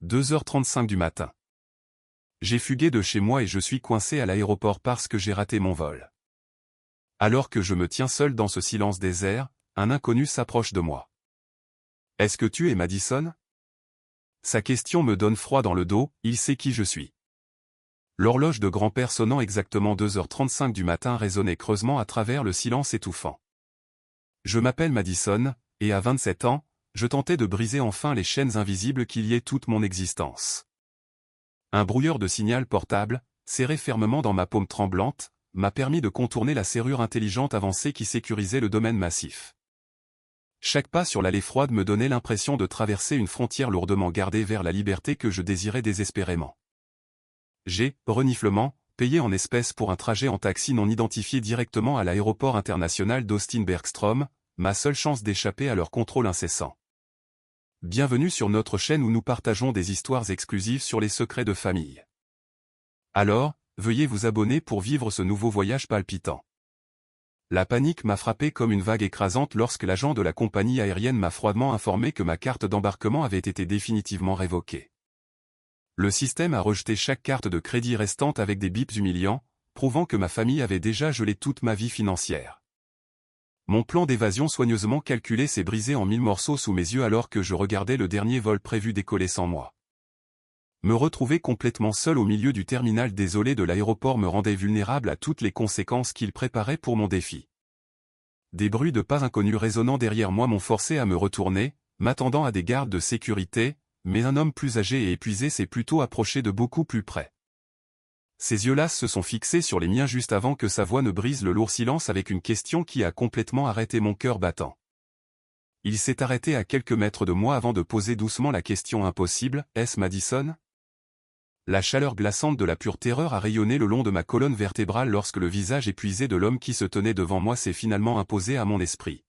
2h35 du matin. J'ai fugué de chez moi et je suis coincé à l'aéroport parce que j'ai raté mon vol. Alors que je me tiens seul dans ce silence désert, un inconnu s'approche de moi. « Est-ce que tu es Madison ?» Sa question me donne froid dans le dos, il sait qui je suis. L'horloge de grand-père sonnant exactement 2h35 du matin résonnait creusement à travers le silence étouffant. Je m'appelle Madison, et à 27 ans, je tentais de briser enfin les chaînes invisibles qui liaient toute mon existence. Un brouilleur de signal portable, serré fermement dans ma paume tremblante, m'a permis de contourner la serrure intelligente avancée qui sécurisait le domaine massif. Chaque pas sur l'allée froide me donnait l'impression de traverser une frontière lourdement gardée vers la liberté que je désirais désespérément. J'ai, reniflement, payé en espèces pour un trajet en taxi non identifié directement à l'aéroport international d'Austin-Bergstrom, ma seule chance d'échapper à leur contrôle incessant. Bienvenue sur notre chaîne où nous partageons des histoires exclusives sur les secrets de famille. Alors, veuillez vous abonner pour vivre ce nouveau voyage palpitant. La panique m'a frappé comme une vague écrasante lorsque l'agent de la compagnie aérienne m'a froidement informé que ma carte d'embarquement avait été définitivement révoquée. Le système a rejeté chaque carte de crédit restante avec des bips humiliants, prouvant que ma famille avait déjà gelé toute ma vie financière. Mon plan d'évasion soigneusement calculé s'est brisé en 1000 morceaux sous mes yeux alors que je regardais le dernier vol prévu décoller sans moi. Me retrouver complètement seul au milieu du terminal désolé de l'aéroport me rendait vulnérable à toutes les conséquences qu'il préparait pour mon défi. Des bruits de pas inconnus résonnant derrière moi m'ont forcé à me retourner, m'attendant à des gardes de sécurité, mais un homme plus âgé et épuisé s'est plutôt approché de beaucoup plus près. Ses yeux lasses se sont fixés sur les miens juste avant que sa voix ne brise le lourd silence avec une question qui a complètement arrêté mon cœur battant. Il s'est arrêté à quelques mètres de moi avant de poser doucement la question impossible, « Est-ce Madison ?» La chaleur glaçante de la pure terreur a rayonné le long de ma colonne vertébrale lorsque le visage épuisé de l'homme qui se tenait devant moi s'est finalement imposé à mon esprit.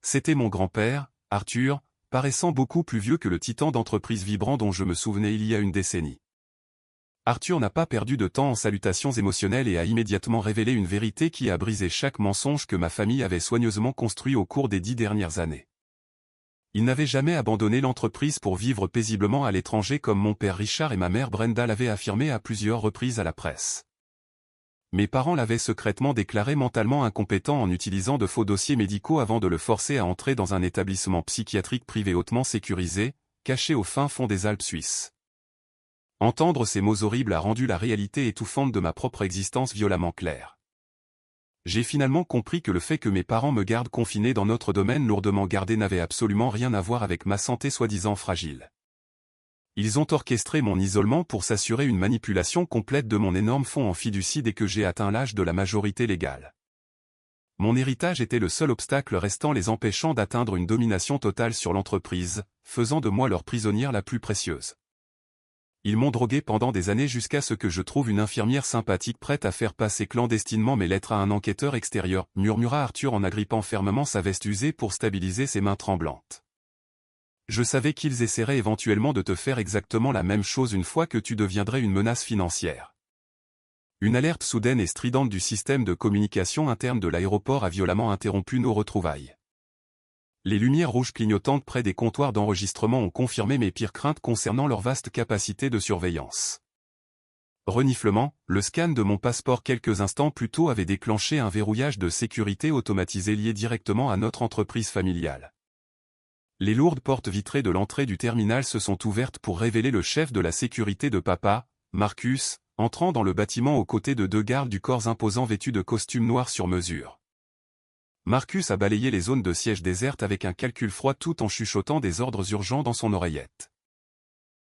C'était mon grand-père, Arthur, paraissant beaucoup plus vieux que le titan d'entreprise vibrant dont je me souvenais il y a une décennie. Arthur n'a pas perdu de temps en salutations émotionnelles et a immédiatement révélé une vérité qui a brisé chaque mensonge que ma famille avait soigneusement construit au cours des 10 dernières années. Il n'avait jamais abandonné l'entreprise pour vivre paisiblement à l'étranger comme mon père Richard et ma mère Brenda l'avaient affirmé à plusieurs reprises à la presse. Mes parents l'avaient secrètement déclaré mentalement incompétent en utilisant de faux dossiers médicaux avant de le forcer à entrer dans un établissement psychiatrique privé hautement sécurisé, caché au fin fond des Alpes suisses. Entendre ces mots horribles a rendu la réalité étouffante de ma propre existence violemment claire. J'ai finalement compris que le fait que mes parents me gardent confiné dans notre domaine lourdement gardé n'avait absolument rien à voir avec ma santé soi-disant fragile. Ils ont orchestré mon isolement pour s'assurer une manipulation complète de mon énorme fonds en fiducie dès que j'ai atteint l'âge de la majorité légale. Mon héritage était le seul obstacle restant les empêchant d'atteindre une domination totale sur l'entreprise, faisant de moi leur prisonnière la plus précieuse. Ils m'ont drogué pendant des années jusqu'à ce que je trouve une infirmière sympathique prête à faire passer clandestinement mes lettres à un enquêteur extérieur, murmura Arthur en agrippant fermement sa veste usée pour stabiliser ses mains tremblantes. Je savais qu'ils essaieraient éventuellement de te faire exactement la même chose une fois que tu deviendrais une menace financière. Une alerte soudaine et stridente du système de communication interne de l'aéroport a violemment interrompu nos retrouvailles. Les lumières rouges clignotantes près des comptoirs d'enregistrement ont confirmé mes pires craintes concernant leur vaste capacité de surveillance. Reniflement, le scan de mon passeport quelques instants plus tôt avait déclenché un verrouillage de sécurité automatisé lié directement à notre entreprise familiale. Les lourdes portes vitrées de l'entrée du terminal se sont ouvertes pour révéler le chef de la sécurité de papa, Marcus, entrant dans le bâtiment aux côtés de 2 gardes du corps imposants vêtus de costumes noirs sur mesure. Marcus a balayé les zones de siège désertes avec un calcul froid tout en chuchotant des ordres urgents dans son oreillette.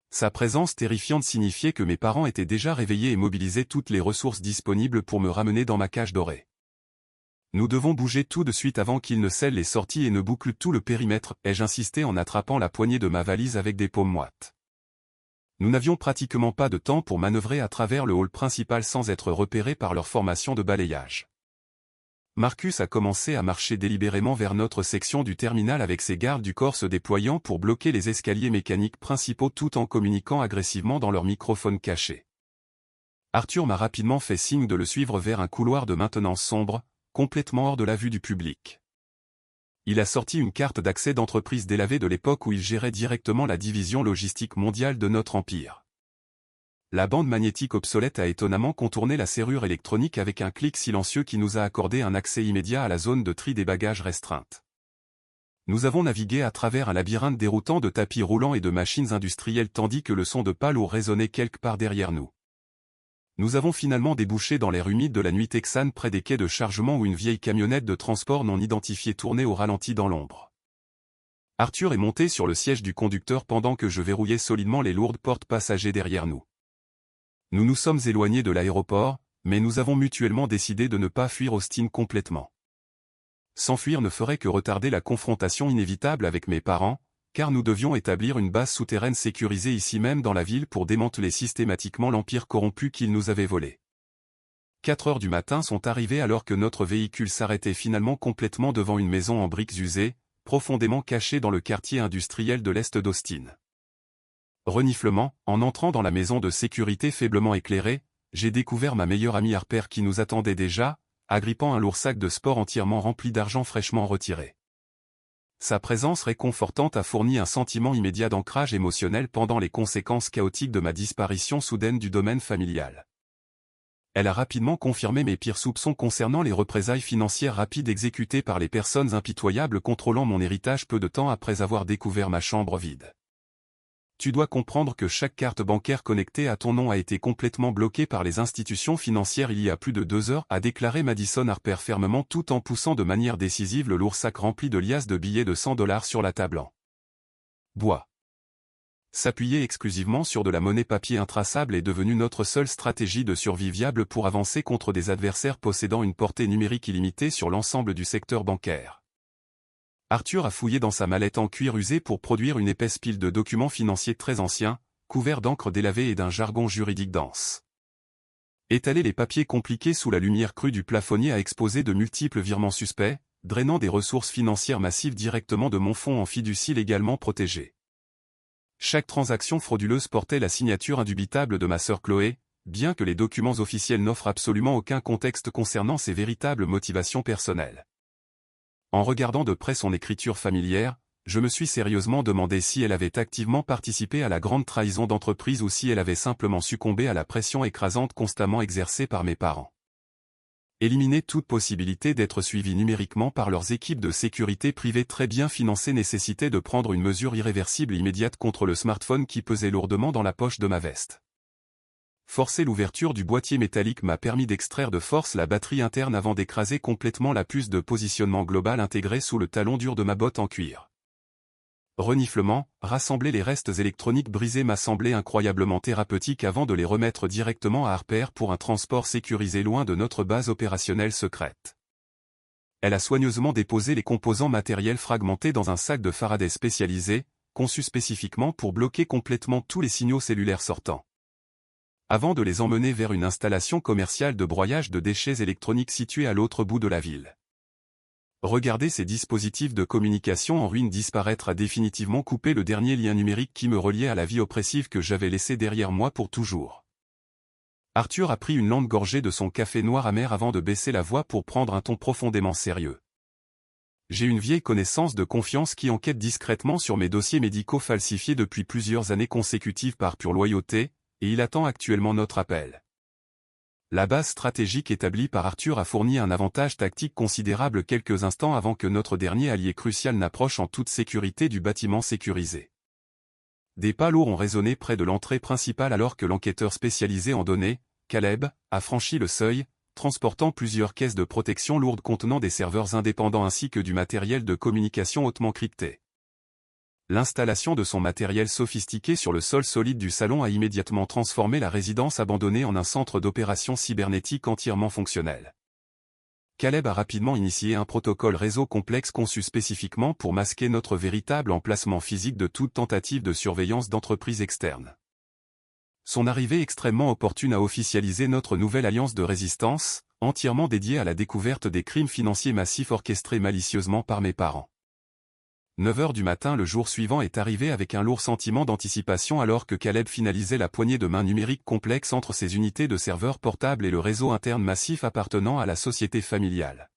Sa présence terrifiante signifiait que mes parents étaient déjà réveillés et mobilisaient toutes les ressources disponibles pour me ramener dans ma cage dorée. Nous devons bouger tout de suite avant qu'il ne scelle les sorties et ne boucle tout le périmètre, ai-je insisté en attrapant la poignée de ma valise avec des paumes moites. Nous n'avions pratiquement pas de temps pour manœuvrer à travers le hall principal sans être repérés par leur formation de balayage. Marcus a commencé à marcher délibérément vers notre section du terminal avec ses gardes du corps se déployant pour bloquer les escaliers mécaniques principaux tout en communiquant agressivement dans leur microphone caché. Arthur m'a rapidement fait signe de le suivre vers un couloir de maintenance sombre, complètement hors de la vue du public. Il a sorti une carte d'accès d'entreprise délavée de l'époque où il gérait directement la division logistique mondiale de notre empire. La bande magnétique obsolète a étonnamment contourné la serrure électronique avec un clic silencieux qui nous a accordé un accès immédiat à la zone de tri des bagages restreinte. Nous avons navigué à travers un labyrinthe déroutant de tapis roulants et de machines industrielles tandis que le son de pas lourd résonnait quelque part derrière nous. Nous avons finalement débouché dans l'air humide de la nuit texane près des quais de chargement où une vieille camionnette de transport non identifiée tournait au ralenti dans l'ombre. Arthur est monté sur le siège du conducteur pendant que je verrouillais solidement les lourdes portes passagers derrière nous. Nous nous sommes éloignés de l'aéroport, mais nous avons mutuellement décidé de ne pas fuir Austin complètement. S'enfuir ne ferait que retarder la confrontation inévitable avec mes parents, car nous devions établir une base souterraine sécurisée ici même dans la ville pour démanteler systématiquement l'empire corrompu qu'ils nous avaient volé. 4 heures du matin sont arrivées alors que notre véhicule s'arrêtait finalement complètement devant une maison en briques usées, profondément cachée dans le quartier industriel de l'est d'Austin. Reniflement, en entrant dans la maison de sécurité faiblement éclairée, j'ai découvert ma meilleure amie Harper qui nous attendait déjà, agrippant un lourd sac de sport entièrement rempli d'argent fraîchement retiré. Sa présence réconfortante a fourni un sentiment immédiat d'ancrage émotionnel pendant les conséquences chaotiques de ma disparition soudaine du domaine familial. Elle a rapidement confirmé mes pires soupçons concernant les représailles financières rapides exécutées par les personnes impitoyables contrôlant mon héritage peu de temps après avoir découvert ma chambre vide. Tu dois comprendre que chaque carte bancaire connectée à ton nom a été complètement bloquée par les institutions financières il y a plus de 2 heures, a déclaré Madison Harper fermement tout en poussant de manière décisive le lourd sac rempli de liasses de billets de $100 sur la table en bois. S'appuyer exclusivement sur de la monnaie papier intraçable est devenu notre seule stratégie de survie viable pour avancer contre des adversaires possédant une portée numérique illimitée sur l'ensemble du secteur bancaire. Arthur a fouillé dans sa mallette en cuir usé pour produire une épaisse pile de documents financiers très anciens, couverts d'encre délavée et d'un jargon juridique dense. Étaler les papiers compliqués sous la lumière crue du plafonnier a exposé de multiples virements suspects, drainant des ressources financières massives directement de mon fonds en fiducie légalement protégé. Chaque transaction frauduleuse portait la signature indubitable de ma sœur Chloé, bien que les documents officiels n'offrent absolument aucun contexte concernant ses véritables motivations personnelles. En regardant de près son écriture familière, je me suis sérieusement demandé si elle avait activement participé à la grande trahison d'entreprise ou si elle avait simplement succombé à la pression écrasante constamment exercée par mes parents. Éliminer toute possibilité d'être suivi numériquement par leurs équipes de sécurité privées très bien financées nécessitait de prendre une mesure irréversible immédiate contre le smartphone qui pesait lourdement dans la poche de ma veste. Forcer l'ouverture du boîtier métallique m'a permis d'extraire de force la batterie interne avant d'écraser complètement la puce de positionnement global intégrée sous le talon dur de ma botte en cuir. Reniflement, rassembler les restes électroniques brisés m'a semblé incroyablement thérapeutique avant de les remettre directement à Harper pour un transport sécurisé loin de notre base opérationnelle secrète. Elle a soigneusement déposé les composants matériels fragmentés dans un sac de Faraday spécialisé, conçu spécifiquement pour bloquer complètement tous les signaux cellulaires sortants. Avant de les emmener vers une installation commerciale de broyage de déchets électroniques située à l'autre bout de la ville. Regarder ces dispositifs de communication en ruine disparaître a définitivement coupé le dernier lien numérique qui me reliait à la vie oppressive que j'avais laissée derrière moi pour toujours. Arthur a pris une lente gorgée de son café noir amer avant de baisser la voix pour prendre un ton profondément sérieux. J'ai une vieille connaissance de confiance qui enquête discrètement sur mes dossiers médicaux falsifiés depuis plusieurs années consécutives par pure loyauté, et il attend actuellement notre appel. La base stratégique établie par Arthur a fourni un avantage tactique considérable quelques instants avant que notre dernier allié crucial n'approche en toute sécurité du bâtiment sécurisé. Des pas lourds ont résonné près de l'entrée principale alors que l'enquêteur spécialisé en données, Caleb, a franchi le seuil, transportant plusieurs caisses de protection lourdes contenant des serveurs indépendants ainsi que du matériel de communication hautement crypté. L'installation de son matériel sophistiqué sur le sol solide du salon a immédiatement transformé la résidence abandonnée en un centre d'opération cybernétique entièrement fonctionnel. Caleb a rapidement initié un protocole réseau complexe conçu spécifiquement pour masquer notre véritable emplacement physique de toute tentative de surveillance d'entreprises externes. Son arrivée extrêmement opportune a officialisé notre nouvelle alliance de résistance, entièrement dédiée à la découverte des crimes financiers massifs orchestrés malicieusement par mes parents. 9 heures du matin le jour suivant est arrivé avec un lourd sentiment d'anticipation alors que Caleb finalisait la poignée de main numérique complexe entre ses unités de serveurs portables et le réseau interne massif appartenant à la société familiale.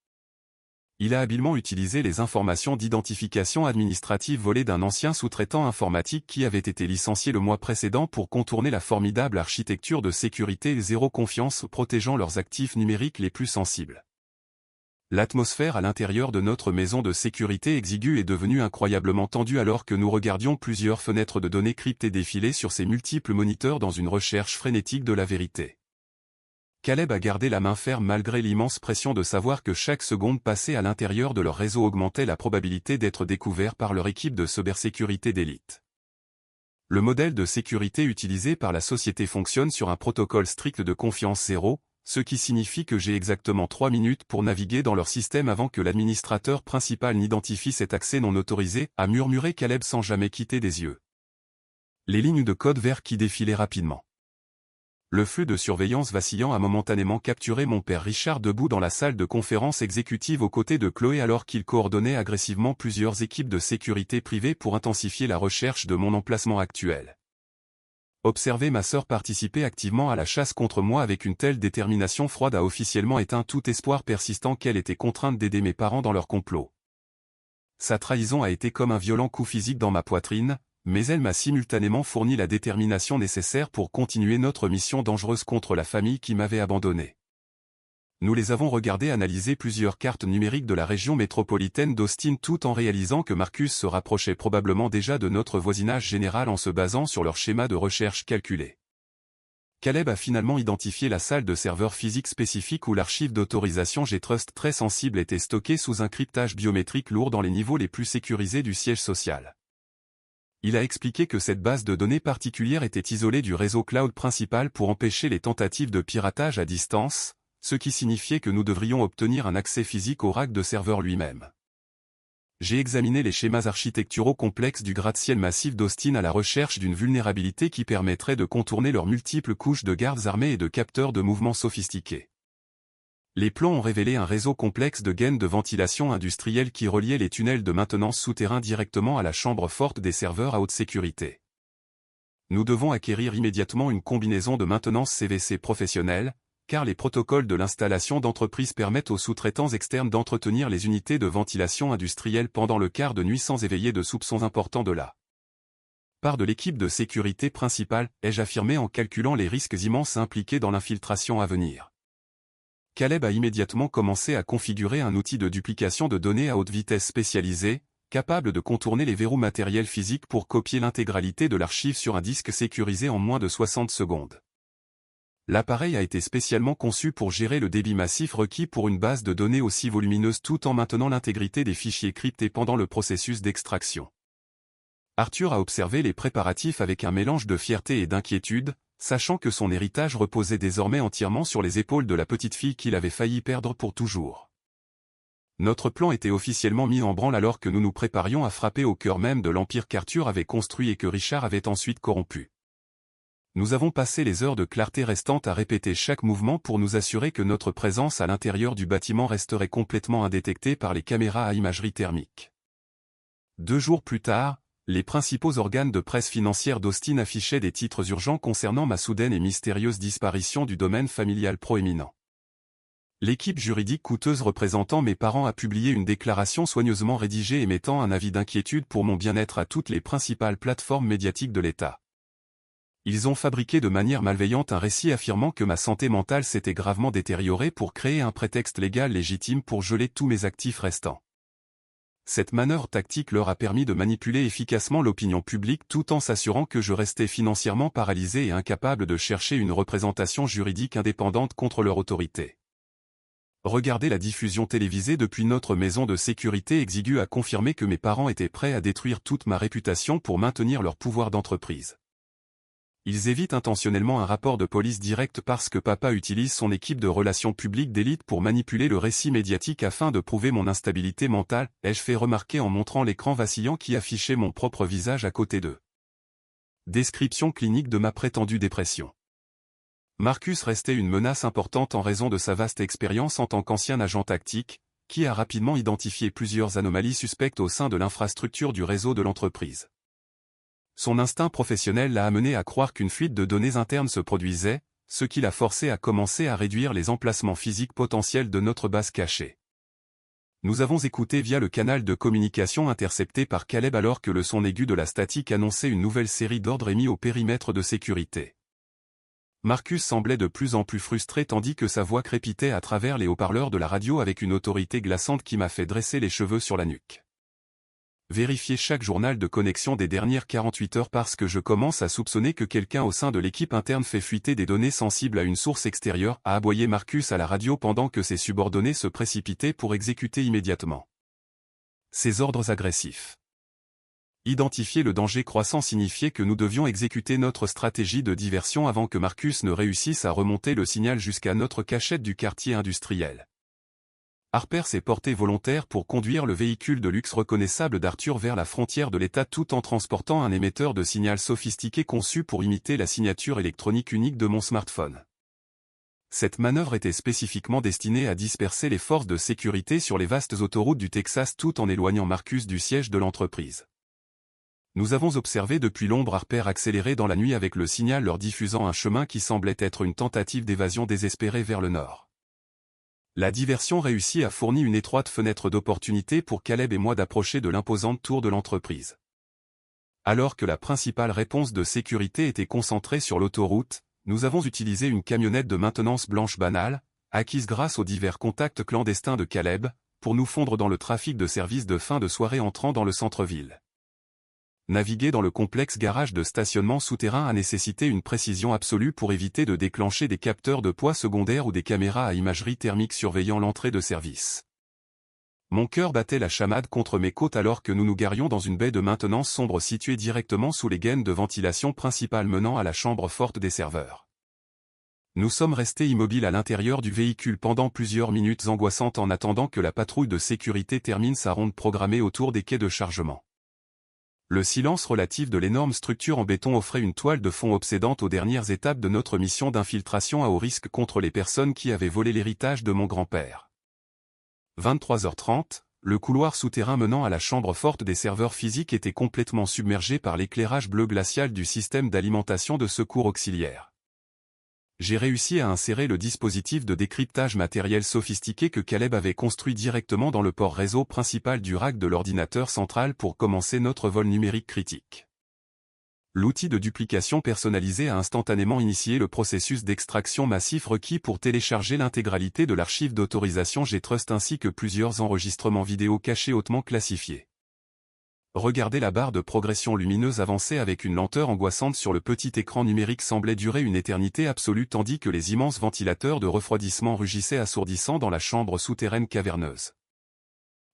Il a habilement utilisé les informations d'identification administrative volées d'un ancien sous-traitant informatique qui avait été licencié le mois précédent pour contourner la formidable architecture de sécurité zéro confiance protégeant leurs actifs numériques les plus sensibles. L'atmosphère à l'intérieur de notre maison de sécurité exiguë est devenue incroyablement tendue alors que nous regardions plusieurs fenêtres de données cryptées défiler sur ces multiples moniteurs dans une recherche frénétique de la vérité. Caleb a gardé la main ferme malgré l'immense pression de savoir que chaque seconde passée à l'intérieur de leur réseau augmentait la probabilité d'être découvert par leur équipe de cybersécurité d'élite. Le modèle de sécurité utilisé par la société fonctionne sur un protocole strict de confiance zéro, ce qui signifie que j'ai exactement 3 minutes pour naviguer dans leur système avant que l'administrateur principal n'identifie cet accès non autorisé, a murmuré Caleb sans jamais quitter des yeux les lignes de code vert qui défilaient rapidement. Le flux de surveillance vacillant a momentanément capturé mon père Richard debout dans la salle de conférence exécutive aux côtés de Chloé alors qu'il coordonnait agressivement plusieurs équipes de sécurité privée pour intensifier la recherche de mon emplacement actuel. Observer ma sœur participer activement à la chasse contre moi avec une telle détermination froide a officiellement éteint tout espoir persistant qu'elle était contrainte d'aider mes parents dans leur complot. Sa trahison a été comme un violent coup physique dans ma poitrine, mais elle m'a simultanément fourni la détermination nécessaire pour continuer notre mission dangereuse contre la famille qui m'avait abandonné. Nous les avons regardés analyser plusieurs cartes numériques de la région métropolitaine d'Austin tout en réalisant que Marcus se rapprochait probablement déjà de notre voisinage général en se basant sur leur schéma de recherche calculé. Caleb a finalement identifié la salle de serveur physique spécifique où l'archive d'autorisation G-Trust très sensible était stockée sous un cryptage biométrique lourd dans les niveaux les plus sécurisés du siège social. Il a expliqué que cette base de données particulière était isolée du réseau cloud principal pour empêcher les tentatives de piratage à distance, ce qui signifiait que nous devrions obtenir un accès physique au rack de serveur lui-même. J'ai examiné les schémas architecturaux complexes du gratte-ciel massif d'Austin à la recherche d'une vulnérabilité qui permettrait de contourner leurs multiples couches de gardes armés et de capteurs de mouvements sophistiqués. Les plans ont révélé un réseau complexe de gaines de ventilation industrielle qui reliait les tunnels de maintenance souterrains directement à la chambre forte des serveurs à haute sécurité. Nous devons acquérir immédiatement une combinaison de maintenance CVC professionnelle, car les protocoles de l'installation d'entreprise permettent aux sous-traitants externes d'entretenir les unités de ventilation industrielle pendant le quart de nuit sans éveiller de soupçons importants de la part de l'équipe de sécurité principale, ai-je affirmé en calculant les risques immenses impliqués dans l'infiltration à venir. Caleb a immédiatement commencé à configurer un outil de duplication de données à haute vitesse spécialisé, capable de contourner les verrous matériels physiques pour copier l'intégralité de l'archive sur un disque sécurisé en moins de 60 secondes. L'appareil a été spécialement conçu pour gérer le débit massif requis pour une base de données aussi volumineuse tout en maintenant l'intégrité des fichiers cryptés pendant le processus d'extraction. Arthur a observé les préparatifs avec un mélange de fierté et d'inquiétude, sachant que son héritage reposait désormais entièrement sur les épaules de la petite fille qu'il avait failli perdre pour toujours. Notre plan était officiellement mis en branle alors que nous nous préparions à frapper au cœur même de l'empire qu'Arthur avait construit et que Richard avait ensuite corrompu. Nous avons passé les heures de clarté restantes à répéter chaque mouvement pour nous assurer que notre présence à l'intérieur du bâtiment resterait complètement indétectée par les caméras à imagerie thermique. 2 jours plus tard, les principaux organes de presse financière d'Austin affichaient des titres urgents concernant ma soudaine et mystérieuse disparition du domaine familial proéminent. L'équipe juridique coûteuse représentant mes parents a publié une déclaration soigneusement rédigée émettant un avis d'inquiétude pour mon bien-être à toutes les principales plateformes médiatiques de l'État. Ils ont fabriqué de manière malveillante un récit affirmant que ma santé mentale s'était gravement détériorée pour créer un prétexte légal légitime pour geler tous mes actifs restants. Cette manœuvre tactique leur a permis de manipuler efficacement l'opinion publique tout en s'assurant que je restais financièrement paralysé et incapable de chercher une représentation juridique indépendante contre leur autorité. Regarder la diffusion télévisée depuis notre maison de sécurité exiguë a confirmé que mes parents étaient prêts à détruire toute ma réputation pour maintenir leur pouvoir d'entreprise. Ils évitent intentionnellement un rapport de police direct parce que papa utilise son équipe de relations publiques d'élite pour manipuler le récit médiatique afin de prouver mon instabilité mentale, ai-je fait remarquer en montrant l'écran vacillant qui affichait mon propre visage à côté d'eux. Description clinique de ma prétendue dépression. Marcus restait une menace importante en raison de sa vaste expérience en tant qu'ancien agent tactique, qui a rapidement identifié plusieurs anomalies suspectes au sein de l'infrastructure du réseau de l'entreprise. Son instinct professionnel l'a amené à croire qu'une fuite de données internes se produisait, ce qui l'a forcé à commencer à réduire les emplacements physiques potentiels de notre base cachée. Nous avons écouté via le canal de communication intercepté par Caleb alors que le son aigu de la statique annonçait une nouvelle série d'ordres émis au périmètre de sécurité. Marcus semblait de plus en plus frustré tandis que sa voix crépitait à travers les haut-parleurs de la radio avec une autorité glaçante qui m'a fait dresser les cheveux sur la nuque. Vérifiez chaque journal de connexion des dernières 48 heures parce que je commence à soupçonner que quelqu'un au sein de l'équipe interne fait fuiter des données sensibles à une source extérieure, a aboyé Marcus à la radio pendant que ses subordonnés se précipitaient pour exécuter immédiatement ces ordres agressifs. Identifier le danger croissant signifiait que nous devions exécuter notre stratégie de diversion avant que Marcus ne réussisse à remonter le signal jusqu'à notre cachette du quartier industriel. Harper s'est porté volontaire pour conduire le véhicule de luxe reconnaissable d'Arthur vers la frontière de l'État tout en transportant un émetteur de signal sophistiqué conçu pour imiter la signature électronique unique de mon smartphone. Cette manœuvre était spécifiquement destinée à disperser les forces de sécurité sur les vastes autoroutes du Texas tout en éloignant Marcus du siège de l'entreprise. Nous avons observé depuis l'ombre Harper accélérer dans la nuit avec le signal leur diffusant un chemin qui semblait être une tentative d'évasion désespérée vers le nord. La diversion réussit a fourni une étroite fenêtre d'opportunité pour Caleb et moi d'approcher de l'imposante tour de l'entreprise. Alors que la principale réponse de sécurité était concentrée sur l'autoroute, nous avons utilisé une camionnette de maintenance blanche banale, acquise grâce aux divers contacts clandestins de Caleb, pour nous fondre dans le trafic de services de fin de soirée entrant dans le centre-ville. Naviguer dans le complexe garage de stationnement souterrain a nécessité une précision absolue pour éviter de déclencher des capteurs de poids secondaires ou des caméras à imagerie thermique surveillant l'entrée de service. Mon cœur battait la chamade contre mes côtes alors que nous nous garions dans une baie de maintenance sombre située directement sous les gaines de ventilation principales menant à la chambre forte des serveurs. Nous sommes restés immobiles à l'intérieur du véhicule pendant plusieurs minutes angoissantes en attendant que la patrouille de sécurité termine sa ronde programmée autour des quais de chargement. Le silence relatif de l'énorme structure en béton offrait une toile de fond obsédante aux dernières étapes de notre mission d'infiltration à haut risque contre les personnes qui avaient volé l'héritage de mon grand-père. 23h30, le couloir souterrain menant à la chambre forte des serveurs physiques était complètement submergé par l'éclairage bleu glacial du système d'alimentation de secours auxiliaire. J'ai réussi à insérer le dispositif de décryptage matériel sophistiqué que Caleb avait construit directement dans le port réseau principal du rack de l'ordinateur central pour commencer notre vol numérique critique. L'outil de duplication personnalisé a instantanément initié le processus d'extraction massif requis pour télécharger l'intégralité de l'archive d'autorisation G-Trust ainsi que plusieurs enregistrements vidéo cachés hautement classifiés. Regarder la barre de progression lumineuse avancer avec une lenteur angoissante sur le petit écran numérique semblait durer une éternité absolue tandis que les immenses ventilateurs de refroidissement rugissaient assourdissants dans la chambre souterraine caverneuse.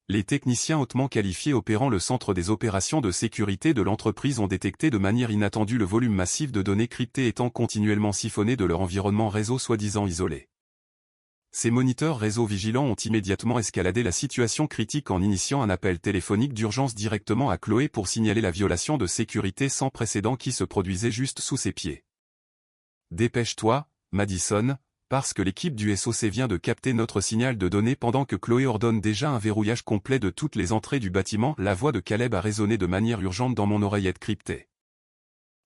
Les techniciens hautement qualifiés opérant le centre des opérations de sécurité de l'entreprise ont détecté de manière inattendue le volume massif de données cryptées étant continuellement siphonné de leur environnement réseau soi-disant isolé. Ces moniteurs réseau vigilants ont immédiatement escaladé la situation critique en initiant un appel téléphonique d'urgence directement à Chloé pour signaler la violation de sécurité sans précédent qui se produisait juste sous ses pieds. Dépêche-toi, Madison, parce que l'équipe du SOC vient de capter notre signal de données pendant que Chloé ordonne déjà un verrouillage complet de toutes les entrées du bâtiment. La voix de Caleb a résonné de manière urgente dans mon oreillette cryptée.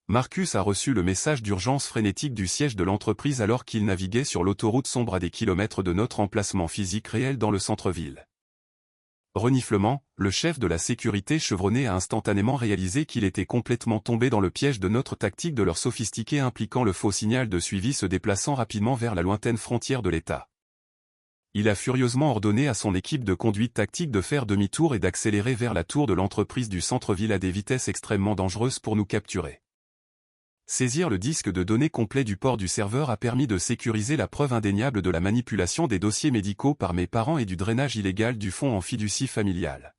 Marcus a reçu le message d'urgence frénétique du siège de l'entreprise alors qu'il naviguait sur l'autoroute sombre à des kilomètres de notre emplacement physique réel dans le centre-ville. Reniflement, le chef de la sécurité chevronné a instantanément réalisé qu'il était complètement tombé dans le piège de notre tactique de leur sophistiqué impliquant le faux signal de suivi se déplaçant rapidement vers la lointaine frontière de l'État. Il a furieusement ordonné à son équipe de conduite tactique de faire demi-tour et d'accélérer vers la tour de l'entreprise du centre-ville à des vitesses extrêmement dangereuses pour nous capturer. Saisir le disque de données complet du port du serveur a permis de sécuriser la preuve indéniable de la manipulation des dossiers médicaux par mes parents et du drainage illégal du fonds en fiducie familiale.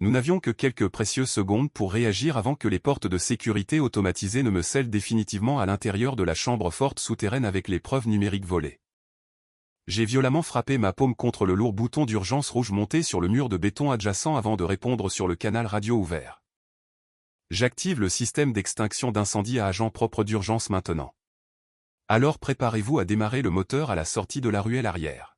Nous n'avions que quelques précieuses secondes pour réagir avant que les portes de sécurité automatisées ne me scellent définitivement à l'intérieur de la chambre forte souterraine avec les preuves numériques volées. J'ai violemment frappé ma paume contre le lourd bouton d'urgence rouge monté sur le mur de béton adjacent avant de répondre sur le canal radio ouvert. J'active le système d'extinction d'incendie à agent propre d'urgence maintenant. Alors préparez-vous à démarrer le moteur à la sortie de la ruelle arrière.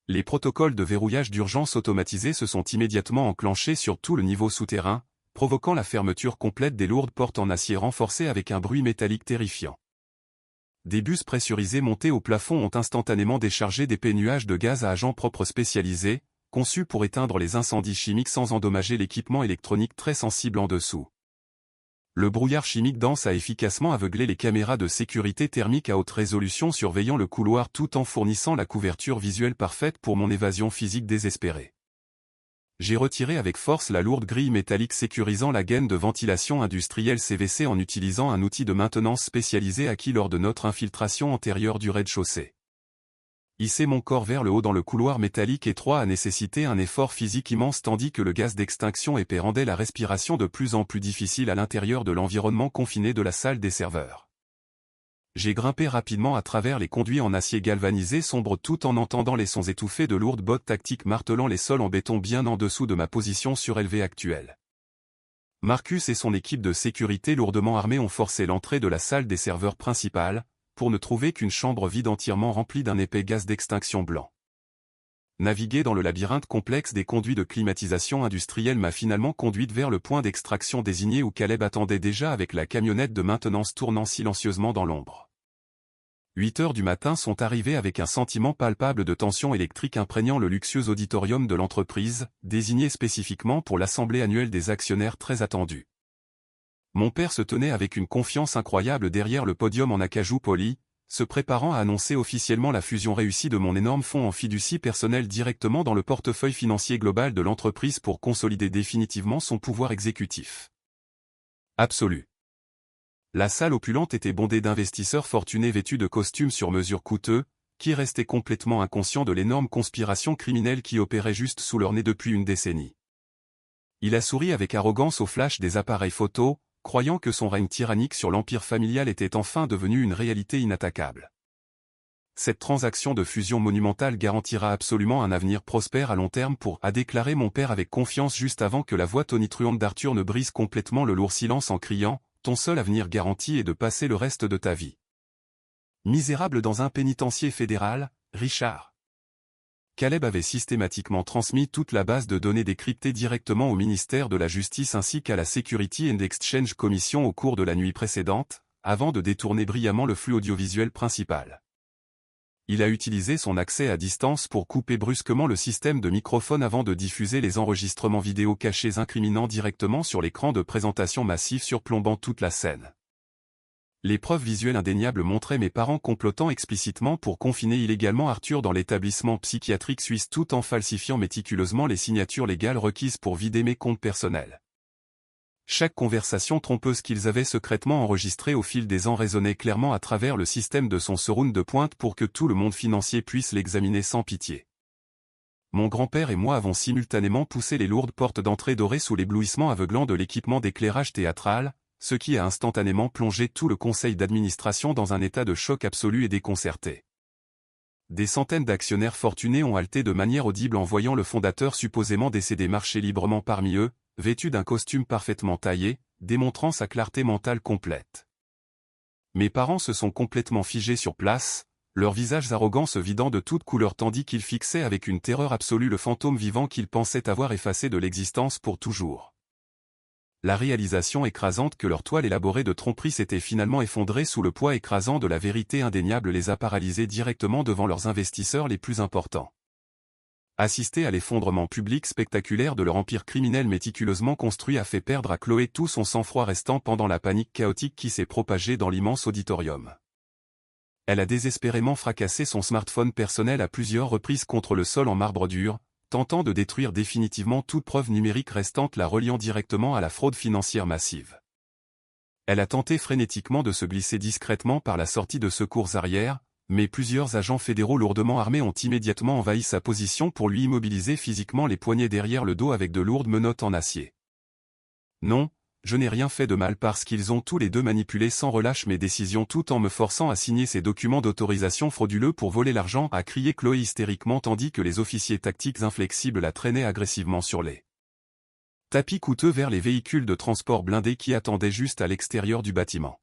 Les protocoles de verrouillage d'urgence automatisés se sont immédiatement enclenchés sur tout le niveau souterrain, provoquant la fermeture complète des lourdes portes en acier renforcé avec un bruit métallique terrifiant. Des bus pressurisés montés au plafond ont instantanément déchargé d'épais nuages de gaz à agent propre spécialisés, conçu pour éteindre les incendies chimiques sans endommager l'équipement électronique très sensible en dessous. Le brouillard chimique dense a efficacement aveuglé les caméras de sécurité thermique à haute résolution surveillant le couloir tout en fournissant la couverture visuelle parfaite pour mon évasion physique désespérée. J'ai retiré avec force la lourde grille métallique sécurisant la gaine de ventilation industrielle CVC en utilisant un outil de maintenance spécialisé acquis lors de notre infiltration antérieure du rez-de-chaussée. Hisser mon corps vers le haut dans le couloir métallique étroit a nécessité un effort physique immense tandis que le gaz d'extinction épais rendait la respiration de plus en plus difficile à l'intérieur de l'environnement confiné de la salle des serveurs. J'ai grimpé rapidement à travers les conduits en acier galvanisé sombre tout en entendant les sons étouffés de lourdes bottes tactiques martelant les sols en béton bien en dessous de ma position surélevée actuelle. Marcus et son équipe de sécurité lourdement armée ont forcé l'entrée de la salle des serveurs principale, pour ne trouver qu'une chambre vide entièrement remplie d'un épais gaz d'extinction blanc. Naviguer dans le labyrinthe complexe des conduits de climatisation industrielle m'a finalement conduite vers le point d'extraction désigné où Caleb attendait déjà avec la camionnette de maintenance tournant silencieusement dans l'ombre. 8 heures du matin sont arrivées avec un sentiment palpable de tension électrique imprégnant le luxueux auditorium de l'entreprise, désigné spécifiquement pour l'assemblée annuelle des actionnaires très attendue. Mon père se tenait avec une confiance incroyable derrière le podium en acajou poli, se préparant à annoncer officiellement la fusion réussie de mon énorme fonds en fiducie personnelle directement dans le portefeuille financier global de l'entreprise pour consolider définitivement son pouvoir exécutif absolu. La salle opulente était bondée d'investisseurs fortunés vêtus de costumes sur mesure coûteux, qui restaient complètement inconscients de l'énorme conspiration criminelle qui opérait juste sous leur nez depuis une décennie. Il a souri avec arrogance au flash des appareils photo, croyant que son règne tyrannique sur l'empire familial était enfin devenu une réalité inattaquable. Cette transaction de fusion monumentale garantira absolument un avenir prospère à long terme a déclaré mon père avec confiance juste avant que la voix tonitruante d'Arthur ne brise complètement le lourd silence en criant « Ton seul avenir garanti est de passer le reste de ta vie. Misérable dans un pénitencier fédéral, Richard. » Caleb avait systématiquement transmis toute la base de données décryptée directement au ministère de la Justice ainsi qu'à la Security and Exchange Commission au cours de la nuit précédente, avant de détourner brillamment le flux audiovisuel principal. Il a utilisé son accès à distance pour couper brusquement le système de microphone avant de diffuser les enregistrements vidéo cachés incriminants directement sur l'écran de présentation massif surplombant toute la scène. Les preuves visuelles indéniables montraient mes parents complotant explicitement pour confiner illégalement Arthur dans l'établissement psychiatrique suisse tout en falsifiant méticuleusement les signatures légales requises pour vider mes comptes personnels. Chaque conversation trompeuse qu'ils avaient secrètement enregistrée au fil des ans résonnait clairement à travers le système de son surround de pointe pour que tout le monde financier puisse l'examiner sans pitié. Mon grand-père et moi avons simultanément poussé les lourdes portes d'entrée dorées sous l'éblouissement aveuglant de l'équipement d'éclairage théâtral, ce qui a instantanément plongé tout le conseil d'administration dans un état de choc absolu et déconcerté. Des centaines d'actionnaires fortunés ont halté de manière audible en voyant le fondateur supposément décédé marcher librement parmi eux, vêtu d'un costume parfaitement taillé, démontrant sa clarté mentale complète. Mes parents se sont complètement figés sur place, leurs visages arrogants se vidant de toute couleur tandis qu'ils fixaient avec une terreur absolue le fantôme vivant qu'ils pensaient avoir effacé de l'existence pour toujours. La réalisation écrasante que leur toile élaborée de tromperie s'était finalement effondrée sous le poids écrasant de la vérité indéniable les a paralysés directement devant leurs investisseurs les plus importants. Assister à l'effondrement public spectaculaire de leur empire criminel méticuleusement construit a fait perdre à Chloé tout son sang-froid restant pendant la panique chaotique qui s'est propagée dans l'immense auditorium. Elle a désespérément fracassé son smartphone personnel à plusieurs reprises contre le sol en marbre dur, tentant de détruire définitivement toute preuve numérique restante la reliant directement à la fraude financière massive. Elle a tenté frénétiquement de se glisser discrètement par la sortie de secours arrière, mais plusieurs agents fédéraux lourdement armés ont immédiatement envahi sa position pour lui immobiliser physiquement les poignets derrière le dos avec de lourdes menottes en acier. Non, je n'ai rien fait de mal parce qu'ils ont tous les deux manipulé sans relâche mes décisions tout en me forçant à signer ces documents d'autorisation frauduleux pour voler l'argent, a crié Chloé hystériquement tandis que les officiers tactiques inflexibles la traînaient agressivement sur les tapis coûteux vers les véhicules de transport blindés qui attendaient juste à l'extérieur du bâtiment.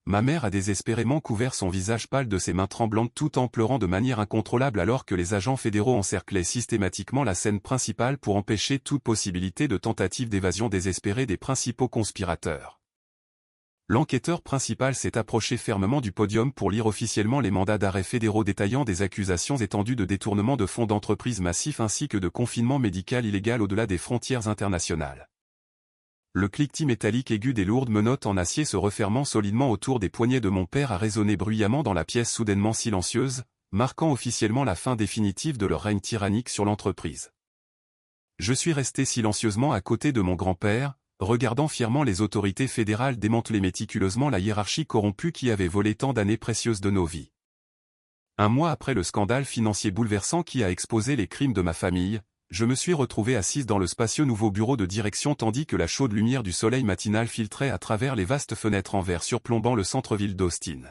Ma mère a désespérément couvert son visage pâle de ses mains tremblantes tout en pleurant de manière incontrôlable alors que les agents fédéraux encerclaient systématiquement la scène principale pour empêcher toute possibilité de tentative d'évasion désespérée des principaux conspirateurs. L'enquêteur principal s'est approché fermement du podium pour lire officiellement les mandats d'arrêt fédéraux détaillant des accusations étendues de détournement de fonds d'entreprise massif ainsi que de confinement médical illégal au-delà des frontières internationales. Le cliquetis métallique aigu des lourdes menottes en acier se refermant solidement autour des poignets de mon père a résonné bruyamment dans la pièce soudainement silencieuse, marquant officiellement la fin définitive de leur règne tyrannique sur l'entreprise. Je suis resté silencieusement à côté de mon grand-père, regardant fièrement les autorités fédérales démanteler méticuleusement la hiérarchie corrompue qui avait volé tant d'années précieuses de nos vies. Un mois après le scandale financier bouleversant qui a exposé les crimes de ma famille, je me suis retrouvé assise dans le spacieux nouveau bureau de direction tandis que la chaude lumière du soleil matinal filtrait à travers les vastes fenêtres en verre surplombant le centre-ville d'Austin.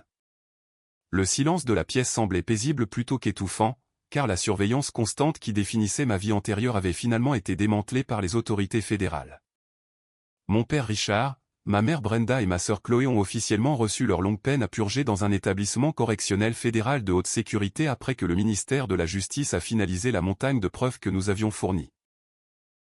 Le silence de la pièce semblait paisible plutôt qu'étouffant, car la surveillance constante qui définissait ma vie antérieure avait finalement été démantelée par les autorités fédérales. Mon père Richard, ma mère Brenda et ma sœur Chloé ont officiellement reçu leur longue peine à purger dans un établissement correctionnel fédéral de haute sécurité après que le ministère de la Justice a finalisé la montagne de preuves que nous avions fournies.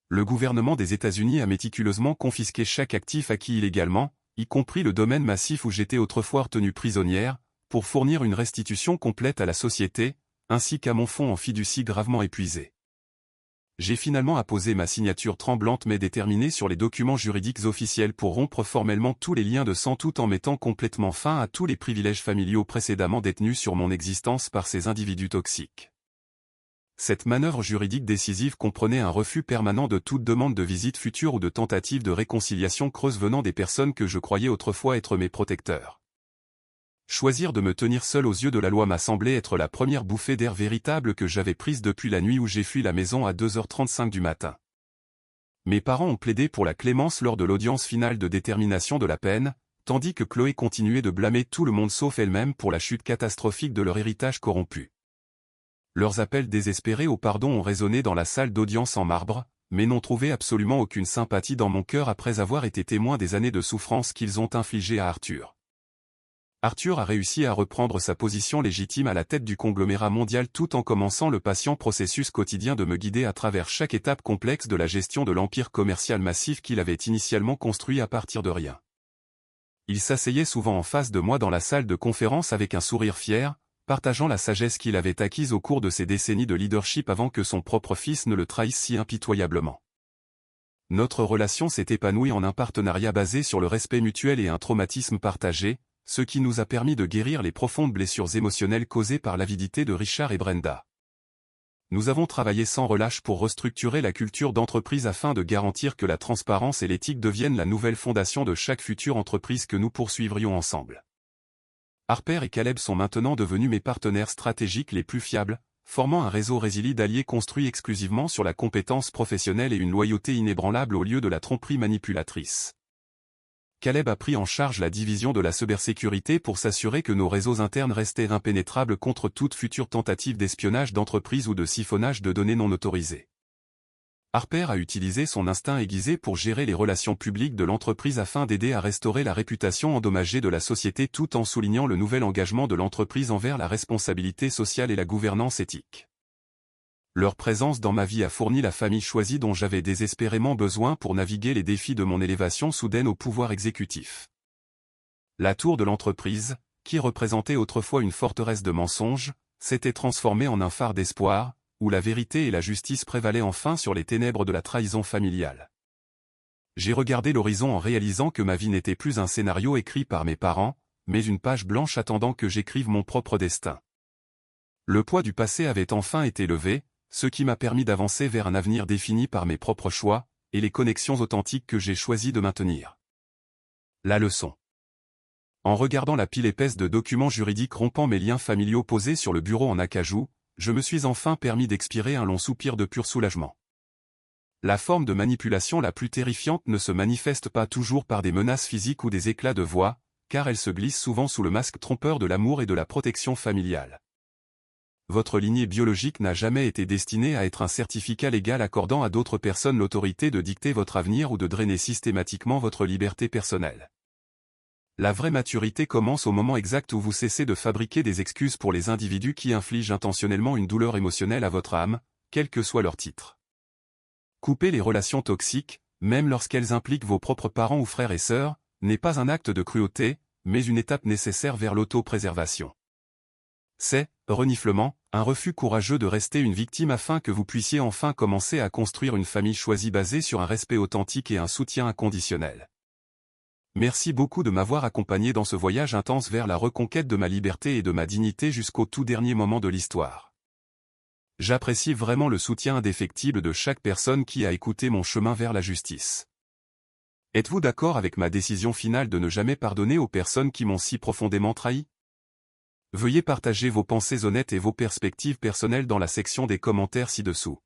Le gouvernement des États-Unis a méticuleusement confisqué chaque actif acquis illégalement, y compris le domaine massif où j'étais autrefois retenue prisonnière, pour fournir une restitution complète à la société, ainsi qu'à mon fonds en fiducie gravement épuisé. J'ai finalement apposé ma signature tremblante mais déterminée sur les documents juridiques officiels pour rompre formellement tous les liens de sang tout en mettant complètement fin à tous les privilèges familiaux précédemment détenus sur mon existence par ces individus toxiques. Cette manœuvre juridique décisive comprenait un refus permanent de toute demande de visite future ou de tentative de réconciliation creuse venant des personnes que je croyais autrefois être mes protecteurs. Choisir de me tenir seul aux yeux de la loi m'a semblé être la première bouffée d'air véritable que j'avais prise depuis la nuit où j'ai fui la maison à 2h35 du matin. Mes parents ont plaidé pour la clémence lors de l'audience finale de détermination de la peine, tandis que Chloé continuait de blâmer tout le monde sauf elle-même pour la chute catastrophique de leur héritage corrompu. Leurs appels désespérés au pardon ont résonné dans la salle d'audience en marbre, mais n'ont trouvé absolument aucune sympathie dans mon cœur après avoir été témoin des années de souffrance qu'ils ont infligées à Arthur. Arthur a réussi à reprendre sa position légitime à la tête du conglomérat mondial tout en commençant le patient processus quotidien de me guider à travers chaque étape complexe de la gestion de l'empire commercial massif qu'il avait initialement construit à partir de rien. Il s'asseyait souvent en face de moi dans la salle de conférence avec un sourire fier, partageant la sagesse qu'il avait acquise au cours de ses décennies de leadership avant que son propre fils ne le trahisse si impitoyablement. Notre relation s'est épanouie en un partenariat basé sur le respect mutuel et un traumatisme partagé, ce qui nous a permis de guérir les profondes blessures émotionnelles causées par l'avidité de Richard et Brenda. Nous avons travaillé sans relâche pour restructurer la culture d'entreprise afin de garantir que la transparence et l'éthique deviennent la nouvelle fondation de chaque future entreprise que nous poursuivrions ensemble. Harper et Caleb sont maintenant devenus mes partenaires stratégiques les plus fiables, formant un réseau résilient d'alliés construit exclusivement sur la compétence professionnelle et une loyauté inébranlable au lieu de la tromperie manipulatrice. Caleb a pris en charge la division de la cybersécurité pour s'assurer que nos réseaux internes restaient impénétrables contre toute future tentative d'espionnage d'entreprise ou de siphonnage de données non autorisées. Harper a utilisé son instinct aiguisé pour gérer les relations publiques de l'entreprise afin d'aider à restaurer la réputation endommagée de la société tout en soulignant le nouvel engagement de l'entreprise envers la responsabilité sociale et la gouvernance éthique. Leur présence dans ma vie a fourni la famille choisie dont j'avais désespérément besoin pour naviguer les défis de mon élévation soudaine au pouvoir exécutif. La tour de l'entreprise, qui représentait autrefois une forteresse de mensonges, s'était transformée en un phare d'espoir, où la vérité et la justice prévalaient enfin sur les ténèbres de la trahison familiale. J'ai regardé l'horizon en réalisant que ma vie n'était plus un scénario écrit par mes parents, mais une page blanche attendant que j'écrive mon propre destin. Le poids du passé avait enfin été levé, ce qui m'a permis d'avancer vers un avenir défini par mes propres choix, et les connexions authentiques que j'ai choisi de maintenir. La leçon. En regardant la pile épaisse de documents juridiques rompant mes liens familiaux posés sur le bureau en acajou, je me suis enfin permis d'expirer un long soupir de pur soulagement. La forme de manipulation la plus terrifiante ne se manifeste pas toujours par des menaces physiques ou des éclats de voix, car elle se glisse souvent sous le masque trompeur de l'amour et de la protection familiale. Votre lignée biologique n'a jamais été destinée à être un certificat légal accordant à d'autres personnes l'autorité de dicter votre avenir ou de drainer systématiquement votre liberté personnelle. La vraie maturité commence au moment exact où vous cessez de fabriquer des excuses pour les individus qui infligent intentionnellement une douleur émotionnelle à votre âme, quel que soit leur titre. Coupez les relations toxiques, même lorsqu'elles impliquent vos propres parents ou frères et sœurs, n'est pas un acte de cruauté, mais une étape nécessaire vers l'autopréservation. C'est, reniflement, un refus courageux de rester une victime afin que vous puissiez enfin commencer à construire une famille choisie basée sur un respect authentique et un soutien inconditionnel. Merci beaucoup de m'avoir accompagné dans ce voyage intense vers la reconquête de ma liberté et de ma dignité jusqu'au tout dernier moment de l'histoire. J'apprécie vraiment le soutien indéfectible de chaque personne qui a écouté mon chemin vers la justice. Êtes-vous d'accord avec ma décision finale de ne jamais pardonner aux personnes qui m'ont si profondément trahi? Veuillez partager vos pensées honnêtes et vos perspectives personnelles dans la section des commentaires ci-dessous.